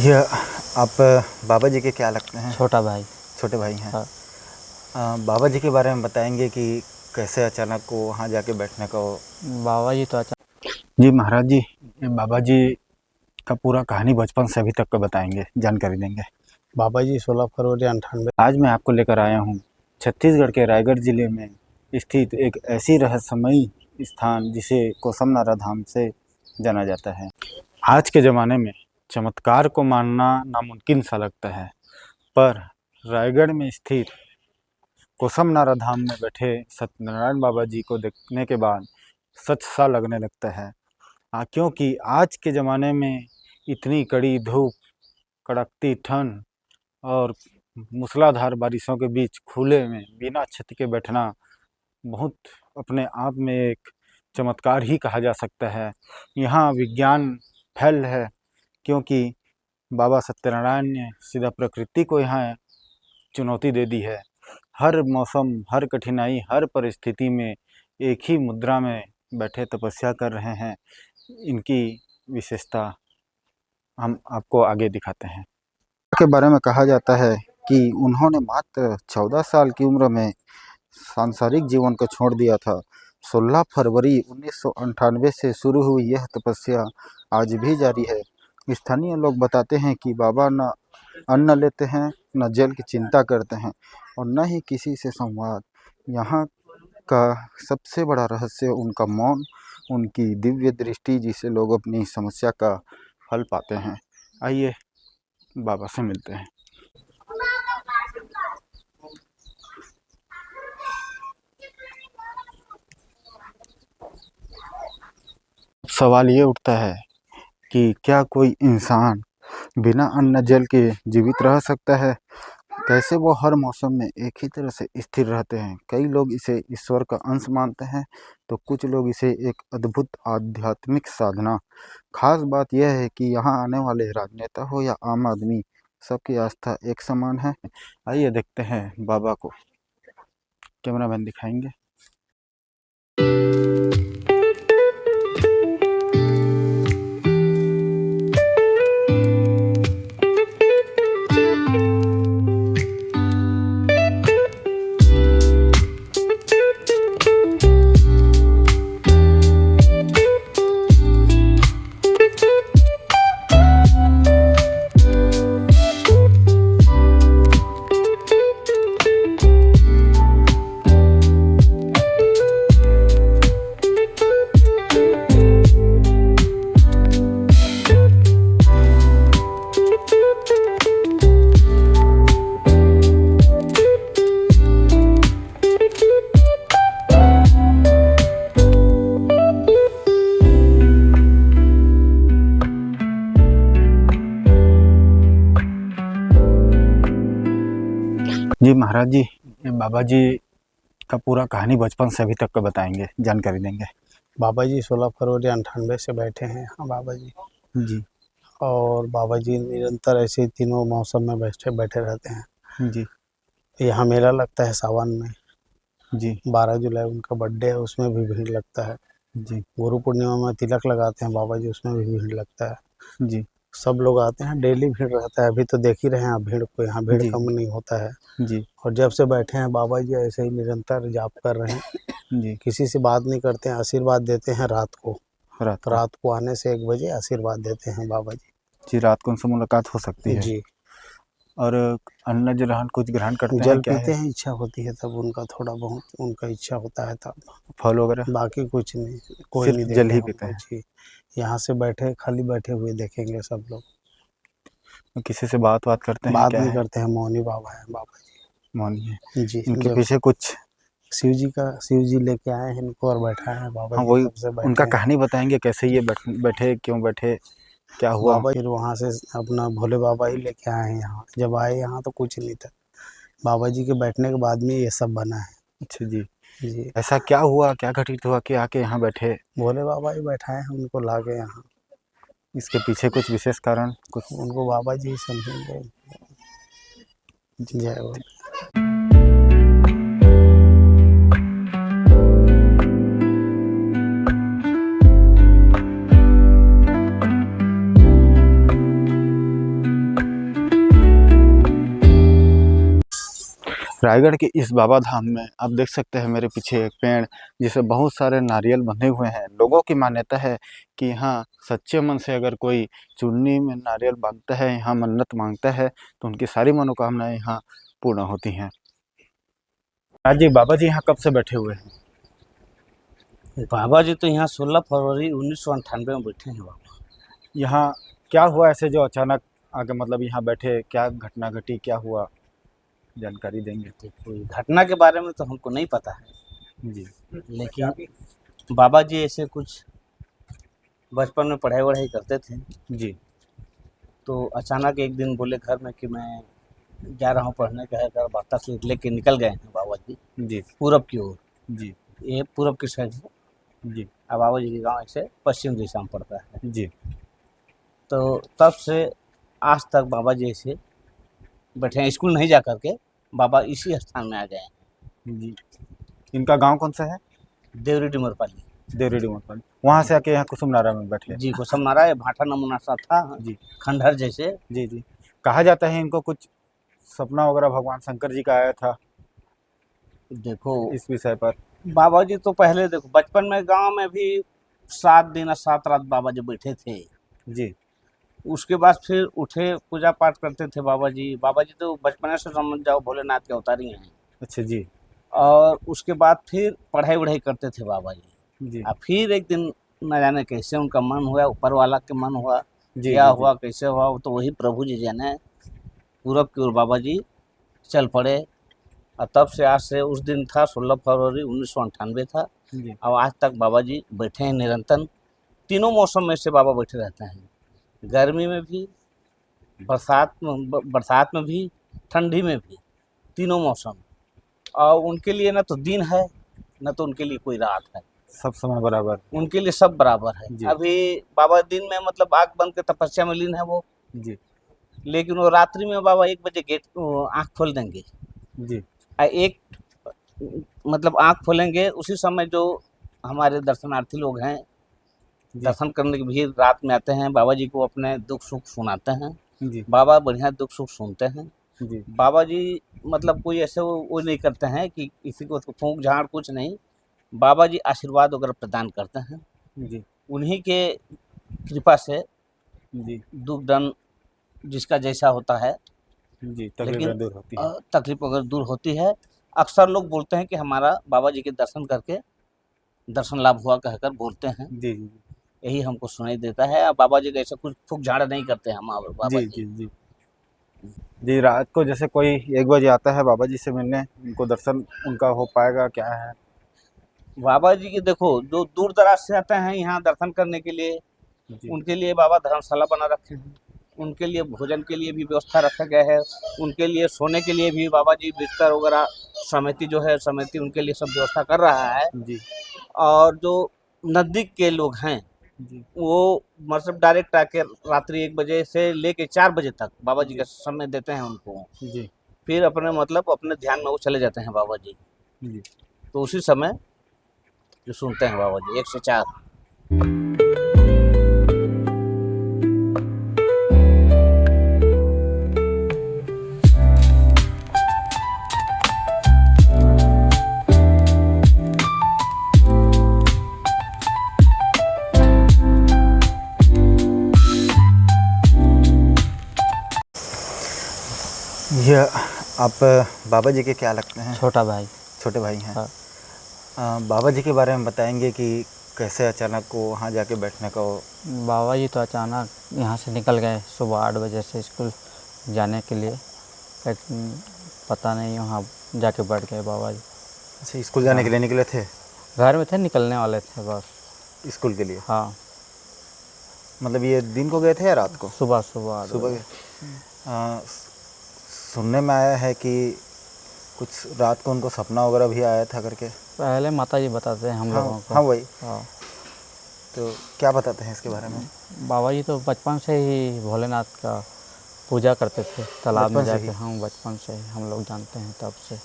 ये आप बाबा जी के क्या लगते हैं? छोटा भाई। छोटे भाई हैं। हाँ। बाबा जी के बारे में बताएंगे कि कैसे अचानक को वहाँ जाके बैठने का बाबा जी तो अच्छा। जी महाराज जी, ये बाबा जी का पूरा कहानी बचपन से अभी तक का बताएंगे, जानकारी देंगे। बाबा जी 16 फरवरी 98। आज मैं आपको लेकर आया हूँ छत्तीसगढ़ के रायगढ़ जिले में स्थित एक ऐसी रहस्यमयी स्थान जिसे कोसमनारा धाम से जाना जाता है। आज के ज़माने में चमत्कार को मानना नामुमकिन सा लगता है, पर रायगढ़ में स्थित कोसमनारा धाम में बैठे सत्यनारायण बाबा जी को देखने के बाद सच सा लगने लगता है। क्योंकि आज के ज़माने में इतनी कड़ी धूप, कड़कती ठंड और मूसलाधार बारिशों के बीच खुले में बिना छत के बैठना बहुत अपने आप में एक चमत्कार ही कहा जा सकता है। यहाँ विज्ञान फैल है, क्योंकि बाबा सत्यनारायण ने सीधा प्रकृति को यहाँ चुनौती दे दी है। हर मौसम, हर कठिनाई, हर परिस्थिति में एक ही मुद्रा में बैठे तपस्या कर रहे हैं। इनकी विशेषता हम आपको आगे दिखाते हैं। के बारे में कहा जाता है कि उन्होंने मात्र 14 साल की उम्र में सांसारिक जीवन को छोड़ दिया था। 16 फरवरी 1998 से शुरू हुई यह तपस्या आज भी जारी है। स्थानीय लोग बताते हैं कि बाबा न अन्न लेते हैं, न जल की चिंता करते हैं और न ही किसी से संवाद। यहाँ का सबसे बड़ा रहस्य उनका मौन, उनकी दिव्य दृष्टि, जिससे लोग अपनी समस्या का हल पाते हैं। आइए बाबा से मिलते हैं। सवाल ये उठता है कि क्या कोई इंसान बिना अन्न जल के जीवित रह सकता है? कैसे वो हर मौसम में एक ही तरह से स्थिर रहते हैं? कई लोग इसे ईश्वर का अंश मानते हैं, तो कुछ लोग इसे एक अद्भुत आध्यात्मिक साधना। खास बात यह है कि यहाँ आने वाले राजनेता हो या आम आदमी, सबकी आस्था एक समान है। आइए देखते हैं बाबा को। कैमरामैन दिखाएंगे। जी महाराज जी, बाबा जी का पूरा कहानी बचपन से अभी तक का बताएंगे, जानकारी देंगे। बाबा जी 16 फरवरी 98 से बैठे हैं। हाँ बाबा जी जी और बाबा जी निरंतर ऐसे तीनों मौसम में बैठे रहते हैं। जी यहाँ मेला लगता है सावन में। जी 12 जुलाई उनका बर्थडे है, उसमें भी भीड़ लगता है। जी गुरु पूर्णिमा में तिलक लगाते हैं बाबा जी, उसमें भी भीड़ लगता है। जी सब लोग आते हैं, डेली भीड़ रहता है। अभी तो देख ही रहे हैं आप भीड़ को, यहाँ भीड़ जी कम नहीं होता है। जी और जब से बैठे हैं बाबा जी ऐसे ही निरंतर जाप कर रहे हैं। जी किसी से बात नहीं करते हैं, आशीर्वाद देते हैं रात को। रात रात को आने से 1 बजे आशीर्वाद देते हैं बाबा जी। जी रात को उनसे मुलाकात हो सकती है। जी और अन्न जल कुछ ग्रहण करते हैं? जल क्या पीते है? हैं, इच्छा होती है तब उनका थोड़ा बहुत उनका इच्छा होता है तब। फल वगैरह? बाकी कुछ नहीं, कोई सिर्फ नहीं जल देता ही है पीते हमको। हैं? जी यहाँ से बैठे खाली बैठे हुए देखेंगे सब लोग। किसी से बात करते हैं? बात क्या नहीं है? करते हैं, मौनी बाबा है बाबा मौनी है। जी। जी इनके जब पीछे कुछ? शिव जी लेके आए हैं इनको और बैठा है बाबा हाँ जी, वही, तब से उनका बैठे हैं। कहानी बताएंगे, कैसे ये बैठे, क्यों बैठे, क्या हुआ? बाबा फिर वहाँ से अपना भोले बाबा ही लेके आए हैं यहाँ। जब आए यहाँ तो कुछ नहीं था, बाबा जी के बैठने के बाद में ये सब बना है। अच्छा जी। जी ऐसा क्या हुआ, क्या घटित हुआ कि आके यहाँ बैठे? भोले बाबा ही बैठाए हैं उनको ला के यहाँ। इसके पीछे कुछ विशेष कारण कुछ? उनको बाबा जी ही समझेंगे। जय बोले। रायगढ़ के इस बाबा धाम में आप देख सकते हैं मेरे पीछे एक पेड़ जिसे बहुत सारे नारियल बंधे हुए हैं। लोगों की मान्यता है कि यहाँ सच्चे मन से अगर कोई चुन्नी में नारियल बांधता है, यहाँ मन्नत मांगता है तो उनकी सारी मनोकामनाएं यहाँ पूर्ण होती हैं। आज जी बाबा जी यहाँ कब से बैठे हुए हैं? बाबा जी तो यहाँ 16 फरवरी 1998 में बैठे हैं बाबा। यहाँ क्या हुआ ऐसे जो अचानक आके मतलब यहाँ बैठे, क्या घटना घटी, क्या हुआ, जानकारी देंगे? तो कोई घटना के बारे में तो हमको नहीं पता है जी लेकिन बाबा जी ऐसे कुछ बचपन में पढ़ाई वढ़ाई करते थे जी तो अचानक एक दिन बोले घर में कि मैं जा रहा हूँ पढ़ने का है, घर बाता से लेके निकल गए हैं बाबा जी जी पूरब की ओर। जी ये पूरब की साइड है जी और बाबा जी के गांव ऐसे पश्चिम दिशा में पड़ता है। जी तो तब से आज तक बाबा जी ऐसे बैठे हैं, स्कूल नहीं जा करके बाबा इसी स्थान में आ गए हैं। जी। इनका गांव कौन सा है? देवरी डिमरपाली। देवरी डूमरपाली। वहाँ से आके यहाँ कुसुम नारा में बैठे? जी कुसुम नारा भाटा नमूना सा था जी खंडहर जैसे। जी जी। कहा जाता है इनको कुछ सपना वगैरह भगवान शंकर जी का आया था, देखो इस विषय पर? बाबा जी तो पहले देखो बचपन में गांव में भी 7 दिन और 7 रात बाबा जी बैठे थे। जी उसके बाद फिर उठे पूजा पाठ करते थे बाबा जी। बाबा जी तो बचपन से समझ जाओ भोलेनाथ के अवतारी हैं। अच्छा जी और उसके बाद फिर पढ़ाई वढ़ाई करते थे बाबा जी। जी और फिर एक दिन न जाने कैसे उनका मन हुआ, ऊपर वाला के मन हुआ जी क्या जी हुआ कैसे हुआ, वो तो वही प्रभु जी जाने। पूरब की ओर बाबा जी चल पड़े और तब से आज से उस दिन था 16 फरवरी 1998 था जी और आज तक बाबा जी बैठे हैं निरंतर। तीनों मौसम में से बाबा बैठे रहते हैं, गर्मी में भी, बरसात में भी, ठंडी में भी, तीनों मौसम। और उनके लिए न तो दिन है न तो उनके लिए कोई रात है, सब समय बराबर। उनके लिए सब बराबर है। जी। अभी बाबा दिन में मतलब आँख बंद के तपस्या में लीन है वो, जी लेकिन वो रात्रि में बाबा 1 बजे गेट आँख खोल देंगे। जी एक मतलब आँख खोलेंगे उसी समय जो हमारे दर्शनार्थी लोग हैं जी दर्शन करने की भीड़ रात में आते हैं, बाबा जी को अपने दुख सुख सुनाते हैं। जी बाबा बढ़िया दुख सुख सुनते हैं। जी बाबा जी मतलब कोई ऐसे वो नहीं करते हैं कि किसी को फूंक झाड़ कुछ नहीं। बाबा जी आशीर्वाद वगैरह प्रदान करते हैं। जी उन्हीं के कृपा से जी दुख दर्द जिसका जैसा होता है जी लेकिन तकलीफ दूर होती है। तकलीफ अगर दूर होती है। अक्सर लोग बोलते हैं कि हमारा बाबा जी के दर्शन करके दर्शन लाभ हुआ कहकर बोलते हैं। जी जी यही हमको सुनाई देता है। और बाबा जी का ऐसा कुछ फूक झाड़ नहीं करते हम बाबा जी जी। जी जी जी। रात को जैसे कोई 1 बजे आता है बाबा जी से मिलने, उनको दर्शन उनका हो पाएगा क्या है? बाबा जी की देखो जो दूर दराज से आते हैं यहाँ दर्शन करने के लिए, जी उनके लिए बाबा धर्मशाला बना रखे हैं। उनके लिए भोजन के लिए भी व्यवस्था रखा गया है। उनके लिए सोने के लिए भी बाबा जी बिस्तर वगैरह समिति जो है समिति उनके लिए सब व्यवस्था कर रहा है। जी और जो नज़दीक के लोग हैं जी वो मतलब डायरेक्ट आके रात्रि 1 बजे से लेके 4 बजे तक बाबा जी जी का समय देते हैं उनको। जी फिर अपने मतलब अपने ध्यान में वो चले जाते हैं बाबा जी। जी। तो उसी समय जो सुनते हैं बाबा जी 1 से 4। ये आप बाबा जी के क्या लगते हैं? छोटा भाई। छोटे भाई हैं। हाँ। बाबा जी के बारे में बताएंगे कि कैसे अचानक को वहाँ जाके बैठने का वो? बाबा जी तो अचानक यहाँ से निकल गए सुबह 8 बजे से स्कूल जाने के लिए, लेकिन पता नहीं वहाँ जाके बैठ गए बाबा जी। अच्छा, स्कूल जाने के लिए निकले थे? घर में थे, निकलने वाले थे बस। स्कूल के लिए? हाँ, मतलब ये दिन को गए थे या रात को? सुबह सुबह 8 सुबह बजे। गए। सुनने में आया है कि कुछ रात को उनको सपना वगैरह भी आया था करके। पहले माता जी बताते हैं हम लोगों को। हाँ वही। हाँ, तो क्या बताते हैं इसके बारे में? बाबा जी तो बचपन से ही भोलेनाथ का पूजा करते थे तालाब में बचपन से जाके। ही? हाँ, बचपन से ही हम लोग जानते हैं। तब से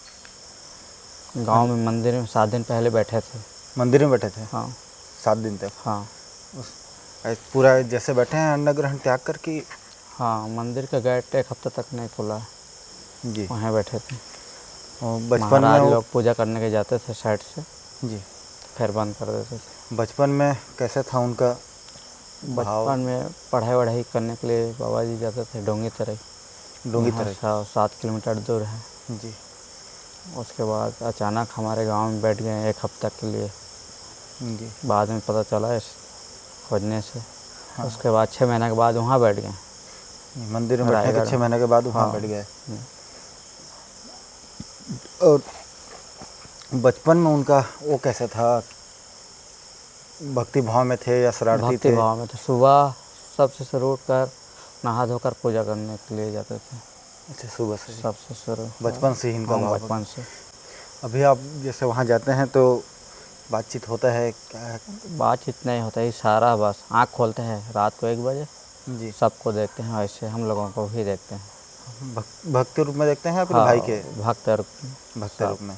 गांव में मंदिर में 7 दिन पहले बैठे थे। मंदिर में बैठे थे? हाँ 7 दिन तक? हाँ पूरा जैसे बैठे हैं अन्न ग्रहण त्याग कर कि? हाँ, मंदिर का गेट 1 हफ्ते तक नहीं खुला, जी वहाँ बैठे थे। और बचपन में महाराज वो लोग पूजा करने के जाते थे साइड से, जी फिर बंद कर देते थे। बचपन में कैसे था उनका भाव? बचपन में पढ़ाई वढ़ाई करने के लिए बाबा जी जाते थे डोंगी तरई, डोंगी यहाँ तरह 7 किलोमीटर दूर है। जी उसके बाद अचानक हमारे गांव में बैठ गए 1 हफ्ता के लिए। जी बाद में पता चला इस खोजने से। हाँ। उसके बाद 6 महीने के बाद वहाँ बैठ गए मंदिर में बैठने के रायगढ़। 6 महीने के बाद वहाँ हाँ। बैठ गए। और बचपन में उनका वो कैसा था, भक्ति भाव में थे या शरारती भक्ति थे? भाव में तो सुबह सबसे शुरू उठकर नहा धोकर पूजा करने के लिए जाते थे, अच्छा सुबह से ही? सबसे शुरू। बचपन से ही इनका हाँ, भाव बचपन से। अभी आप जैसे वहाँ जाते हैं तो बातचीत होता है क्या? बातचीत नहीं होता, इशारा बस। आँख खोलते हैं रात को 1 बजे, जी सबको देखते हैं, वैसे हम लोगों को भी देखते हैं। भक्त रूप में देखते हैं या फिर हाँ, भाई के भक्त और भक्त सब। रूप में?